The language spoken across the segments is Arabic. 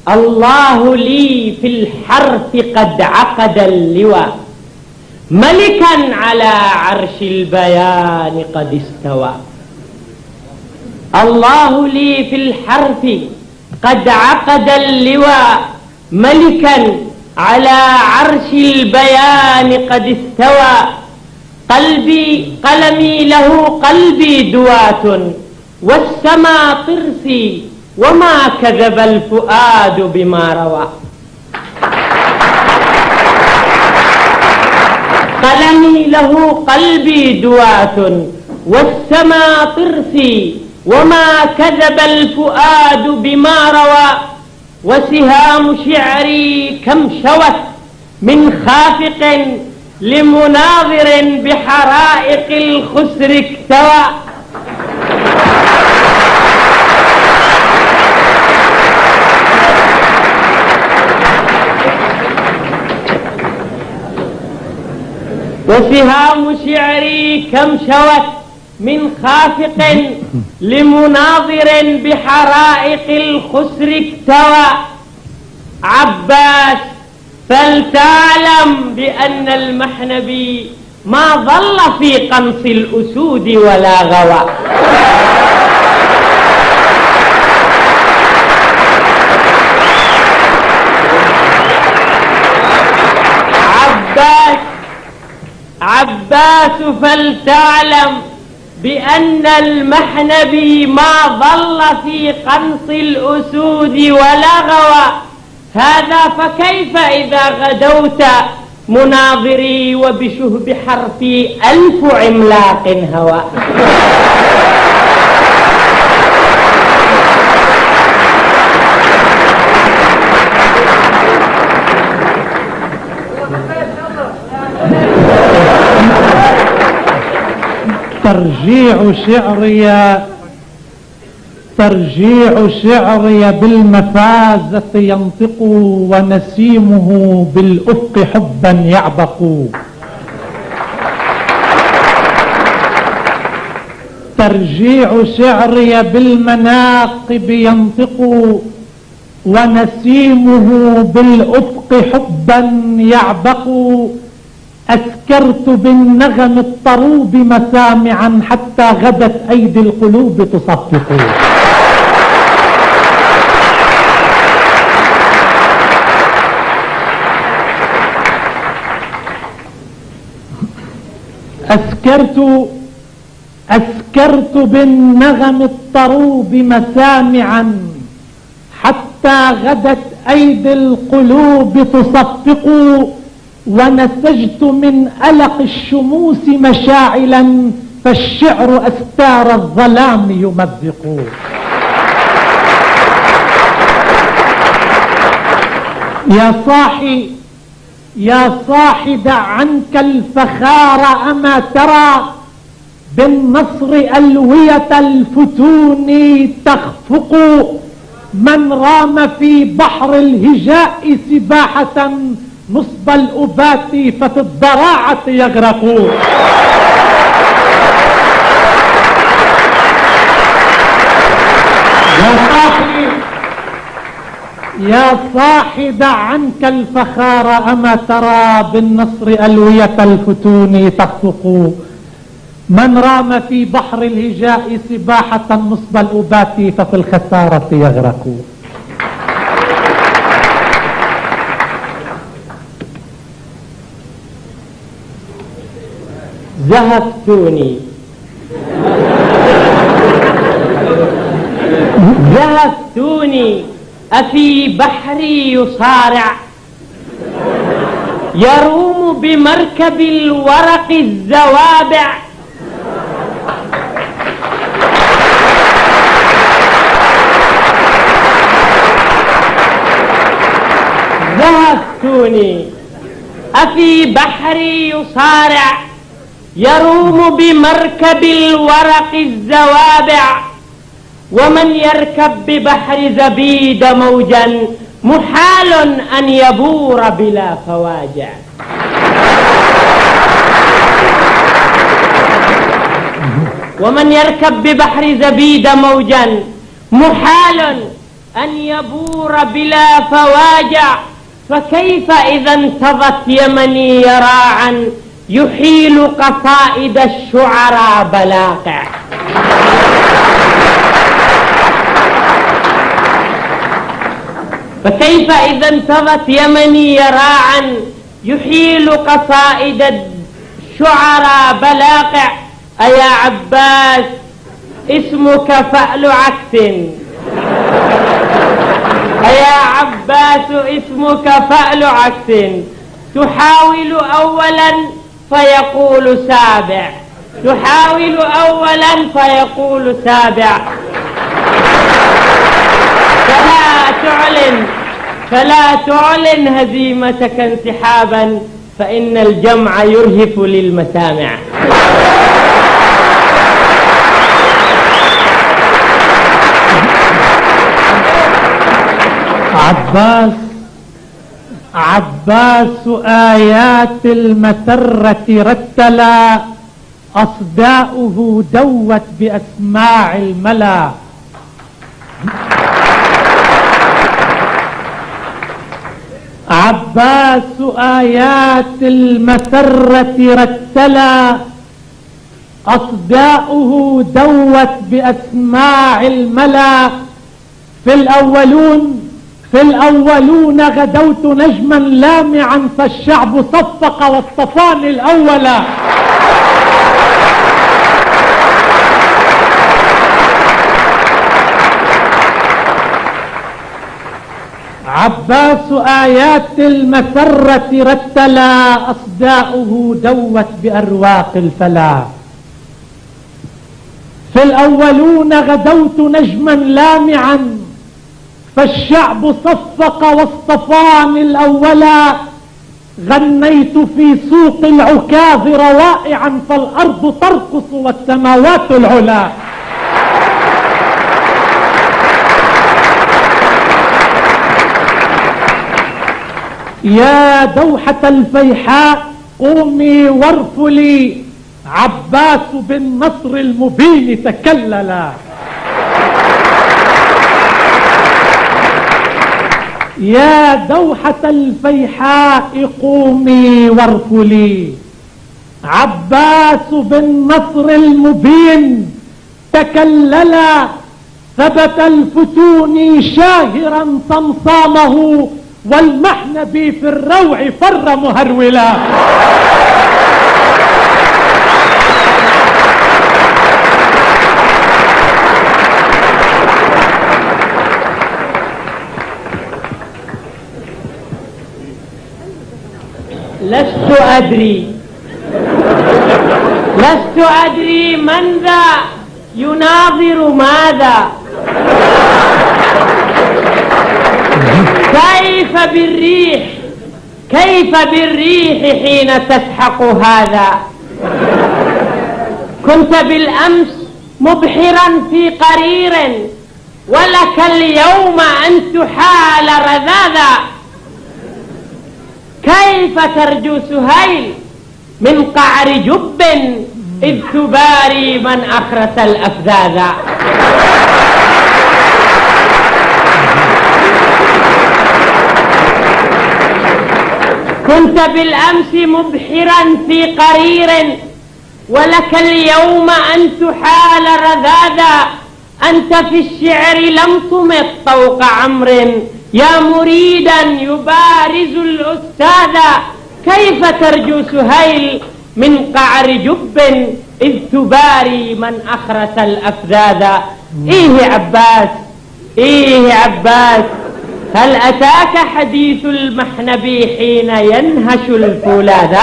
الله لي في الحرف قد عقد اللواء، ملكا على عرش البيان قد استوى. الله لي في الحرف قد عقد اللواء، ملكا على عرش البيان قد استوى. قلمي له قلبي دواة، والسما طرسي، وما كذب الفؤاد بما روى. قلمي له قلبي دواة، والسما طرسي، وما كذب الفؤاد بما روى. وسهام شعري كم شوت من خافق لمناظر بحرائق الخسر اكتوى. وسهام شعري كم شوت من خافق لمناظر بحرائق الخسر اكتوى. عباس فلتعلم بأن المحنبي ما ظل في قنص الأسود ولا غوى. عباس فلتعلم بأن المحنبي ما ظل في قنص الأسود ولا غوى. هذا فكيف إذا غدوت مناظري وبشهب حرفي 1000 عملاق هوى. ترجيع شعري بالمفازة ينطق، ونسيمه بالأفق حبا يعبق. ترجيع شعري بالمناقب ينطق، ونسيمه بالأفق حبا يعبق. أسكرت بالنغم الطروب مسامعا، حتى غدت أيدي القلوب تصفق. أسكرت بالنغم الطروب مسامعا، حتى غدت أيدي القلوب تصفق. ونسجت من ألق الشموس مشاعلا، فالشعر أستار الظلام يمزق. يا صاحي دع عنك الفخار، أما ترى بالنصر ألوية الفتون تخفق. من رام في بحر الهجاء سباحة، نصب الأبات ففي الضراعة يغرق. يا صاحي دع عنك الفخار، أما ترى بالنصر ألوية الفتون تخفق. من رام في بحر الهجاء سباحة، نصب الأبات ففي الخسارة يغرق. زهفتوني أفي بحري يصارع، يروم بمركب الورق الزوابع. زهفتوني أفي بحري يصارع، يروم بمركب الورق الزوابع. ومن يركب ببحر زبيد موجا، محال أن يبور بلا فواجع. ومن يركب ببحر زبيد موجا، محال أن يبور بلا فواجع، فكيف إذا انتضت يمني راعا يحيل قصائد الشعراء بلاقع. فكيف إذا انتضت يمني راعا يحيل قصائد الشعراء بلاقع. أيا عباس اسمك فأل عكس، أيا عباس اسمك فأل عكس، تحاول أولا فيقول سابع، تحاول أولا فيقول سابع. فلا تعلن هزيمتك انسحابا، فإن الجمع يرهف للمسامع. عباس آيات المسرة رتلا، أصداؤه دوت بأسماع الملا. عباس آيات المسرة رتلا، أصداؤه دوت بأسماع الملا. في الأولون غدوت نجما لامعا، فالشعب صفق واصطفاني الأولا. عباس آيات المسرة رتلا، أصداؤه دوت بأرواق الفلا. في الأولون غدوت نجما لامعا، فالشعب صفق واصطفاني الأولا. غنيت في سوق العكاظ روائعا، فالأرض ترقص والسماوات العلا. يا دوحة الفيحاء قومي وارفلي، عباس بالنصر المبين تكللا. يا دوحة الفيحاء قومي وارفلي، عباس بالنصر المبين تكللا. ثبت الفتون شاهرا صمصامه، والمحنبي في الروع فر مهرولا. لست أدري من ذا يناظر ماذا. كيف بالريح حين تسحق هذا. كنت بالأمس مبحرا في قرير، ولك اليوم أن تحال رذاذا. كيف ترجو سهيل من قعر جب، إذ تباري من أخرس الأفذاذ. كنت بالأمس مبحرا في قرير، ولك اليوم أن تحال رذاذا. أنت في الشعر لم تمط طوق عمر، يا مريدا يبارز الأستاذ. كيف ترجو سهيل من قعر جب، إذ تباري من أخرس الأفذاذ. إيه عباس هل أتاك حديث المحنبي حين ينهش الفولاذ.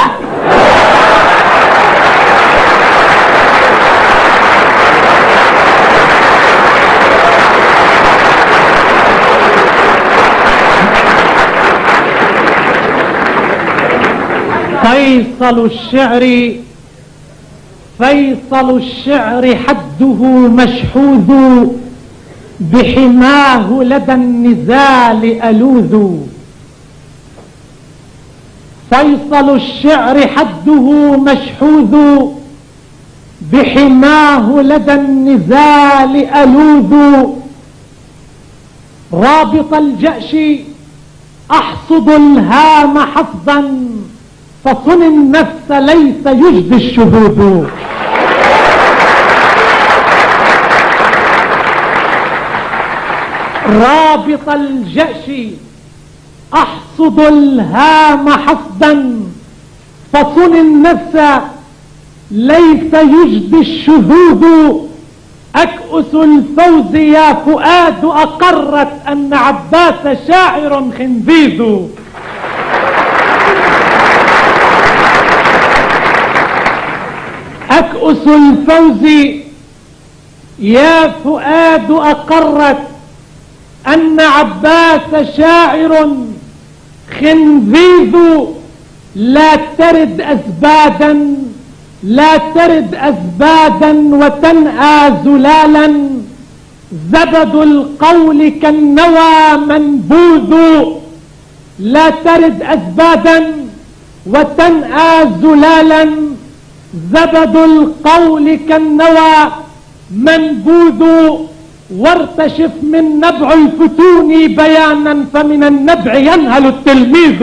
فيصل الشعر حده مشحوذ، بحماه لدى النزال ألوذ. فيصل الشعر حده مشحوذ، بحماه لدى النزال ألوذ. رابط الجأش أحصد الهام حصدا، فصن النفس ليس يجدي الشهود. رابط الجأش أحصد الهام حصدا، فصن النفس ليس يجدي الشهود. أكأس الفوز يا فؤاد أقرت أن عباس شاعر خنزيز. أكأس الفوز يا فؤاد أقرت أن عباس شاعر خنزيز. لا ترد أزبادا، لا ترد أزبادا وتنأى زلالا، زبد القول كالنوى منبوذ. لا ترد أزبادا وتنأى زلالا، زبد القول كالنوى منبوذ. وارتشف من نبع الفتون بيانا، فمن النبع ينهل التلميذ.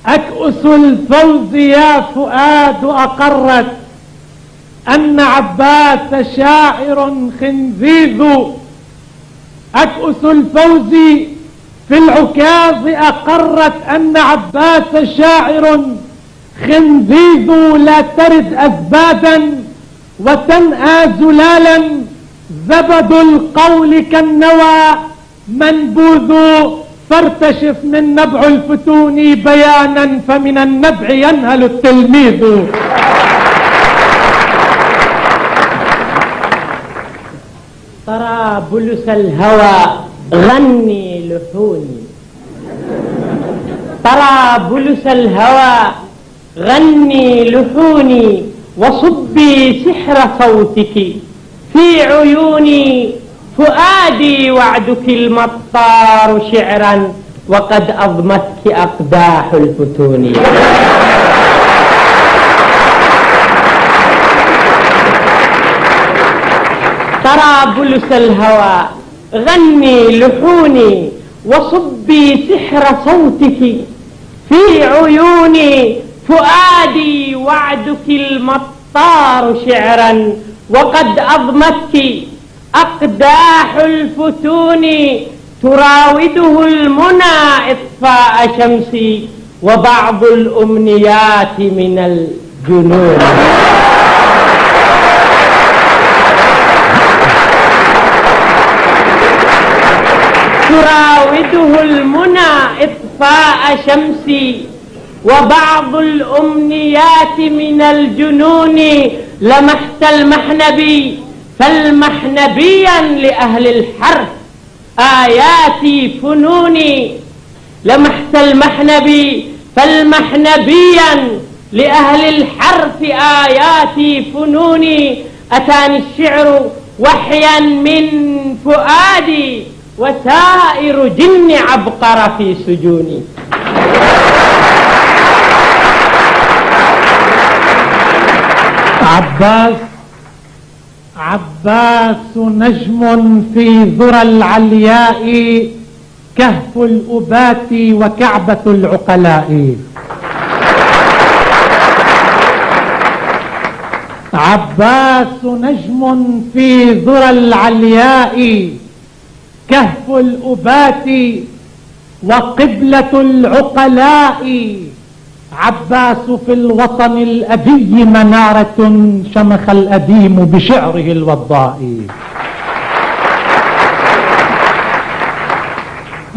أكأس الفوز يا فؤاد أقرت أن عباس شاعر خنزيز. أكأس الفوز في العكاظ أقرت أن عباس شاعر خنزيز. لا ترد أزبادا وتنأى زلالا، زبد القول كالنوى منبوذ. فارتشف من نبع الفتون بيانا، فمن النبع ينهل التلميذ. ترى بلس الهوى غني لحوني، ترى بلس الهوى غني لحوني، وصبي سحر صوتك في عيوني. فؤادي وعدك المطار شعرا، وقد أضمتك أقداح الفتون. ترى بلس الهوى غني لحوني، وصبي سحر صوتك في عيوني. فؤادي وعدك المطار شعرا، وقد أضمتك أقداح الفتون. تراوده المنى إطفاء شمسي، وبعض الأمنيات من الجنون. تراوده المنى إطفاء شمسي، وبعض الأمنيات من الجنون. لمحت المحنبي فالمحنبيا لأهل الحرف آياتي فنوني. لمحت المحنبي فالمحنبيا لأهل الحرف آياتي فنوني. أتاني الشعر وحيا من فؤادي، وسائر جن عبقر في سجوني. عباس نجم في ذرى العلياء، كهف الأبات وكعبة العقلاء. عباس نجم في ذرى العلياء، كهف الأبات وقبلة العقلاء. عباس في الوطن الأبي منارة، شمخ الأديم بشعره الوضاء.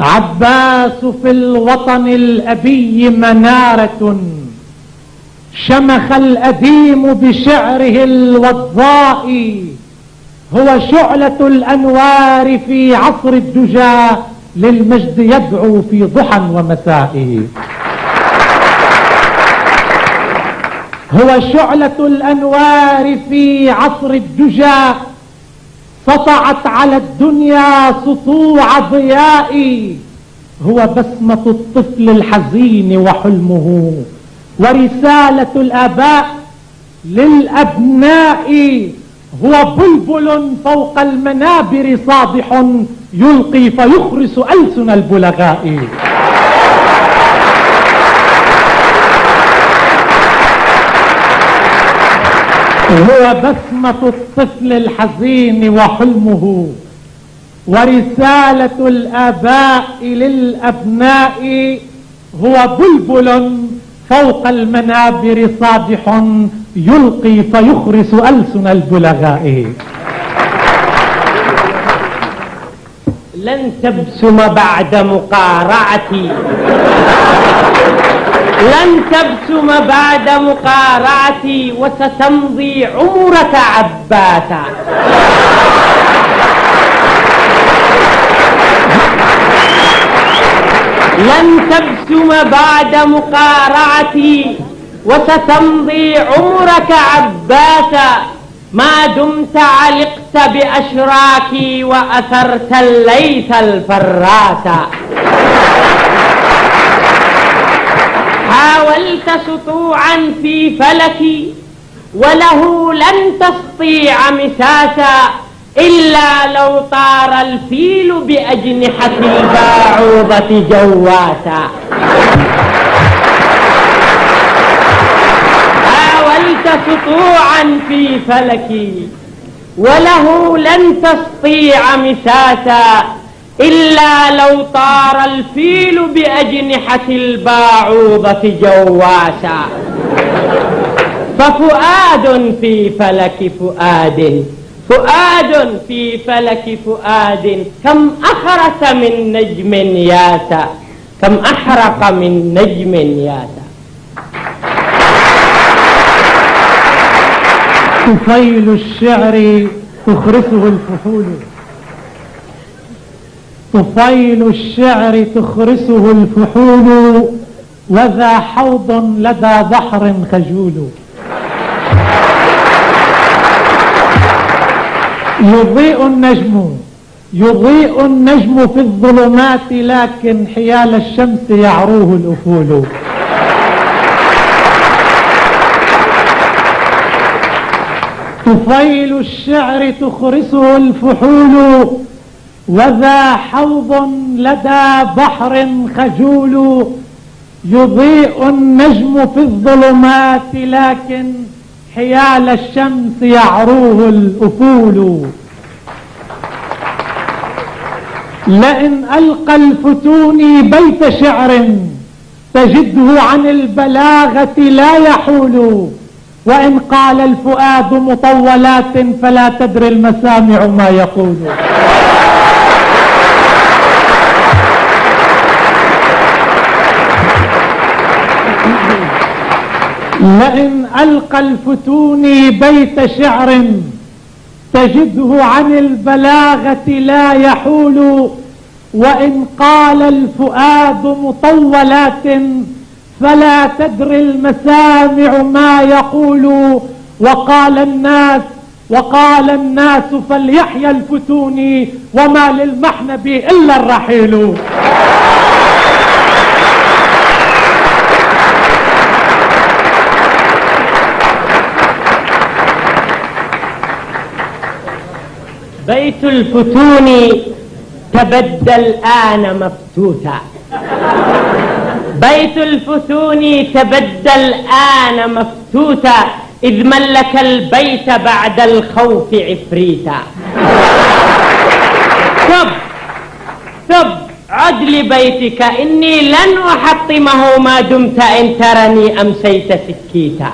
عباس في الوطن الأبي منارة، شمخ الأديم بشعره الوضاء. هو شعلة الأنوار في عصر الدجى، للمجد يدعو في ضحى ومسائه. هو شعلة الأنوار في عصر الدجى، سطعت على الدنيا سطوع ضياء. هو بسمة الطفل الحزين وحلمه، ورسالة الآباء للأبناء هو بلبل فوق المنابر صادح يلقي فيخرس ألسن البلغاء. هو بسمة الطفل الحزين وحلمه، ورسالة الآباء للأبناء هو بلبل فوق المنابر صادح يلقي فيخرس ألسن البلغاء. لن تبسم بعد مقارعتي، لن تبسم بعد مقارعتي، وستمضي عمرك عباتا. لن تبسم بعد مقارعتي، وستمضي عمرك عباتا، ما دمت علقت بأشراكي وأثرت الليث الفراسا. حاولت سطوعا في فلكي وله لن تستطيع مساسا، إلا لو طار الفيل بأجنحة الباعوضة جواسا. حاولت سطوعا في فلكي وله لن تستطيع مساسا، إلا لو طار الفيل بأجنحة الباعوضة جواسا. ففؤاد في فلك فؤاد، فؤاد في فلك فؤاد، كم أخرس من نجم ياسا، كم أحرق من نجم ياسا. طفيل الشعر تخرسه الفحول، طفيل الشعر تخرسه الفحول، وذا حوض لدى بحر خجول. يضيء النجم، يضيء النجم في الظلمات، لكن حيال الشمس يعروه الأفول. طفيل الشعر تخرسه الفحول، وذا حوض لدى بحر خجول. يضيء النجم في الظلمات، لكن حيال الشمس يعروه الأفول. لئن ألقى الفتوني بيت شعر تجده عن البلاغة لا يحول، وإن قال الفؤاد مطولات فلا تدري المسامع ما يقول. لئن ألقى الفتوني بيت شعر تجده عن البلاغة لا يحول، وإن قال الفؤاد مطولات فلا تدري المسامع ما يقول. وقال الناس فليحيى الفتوني، وما للمحنب إلا الرحيل. بيت الفتون تبدى الآن مفتوتا، بيت الفتون تبدى الآن مفتوتا، إذ ملك البيت بعد الخوف عفريتا. ثب عد لبيتك، إني لن أحطمه ما دمت إن ترني أمسيت سكيتا.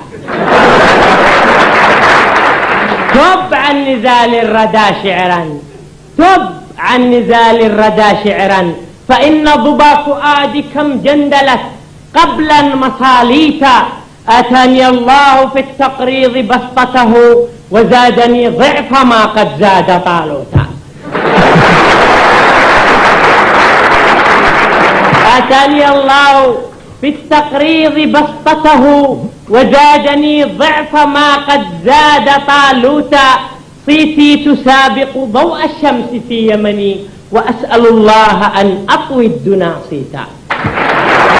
تب عن نزال الردى شعرا، تب عن نزال الردى شعرا، فإن ضبا فؤاد كم جندلت قبلا مصاليتا. أتاني الله في التقريض بسطته، وزادني ضعف ما قد زاد طالوتا. أتاني الله في التقريض بسطته، وزادني ضعف ما قد زاد طالوتا. صيتي تسابق ضوء الشمس في يمني، وأسأل الله أن أطوي الدنا صيتا.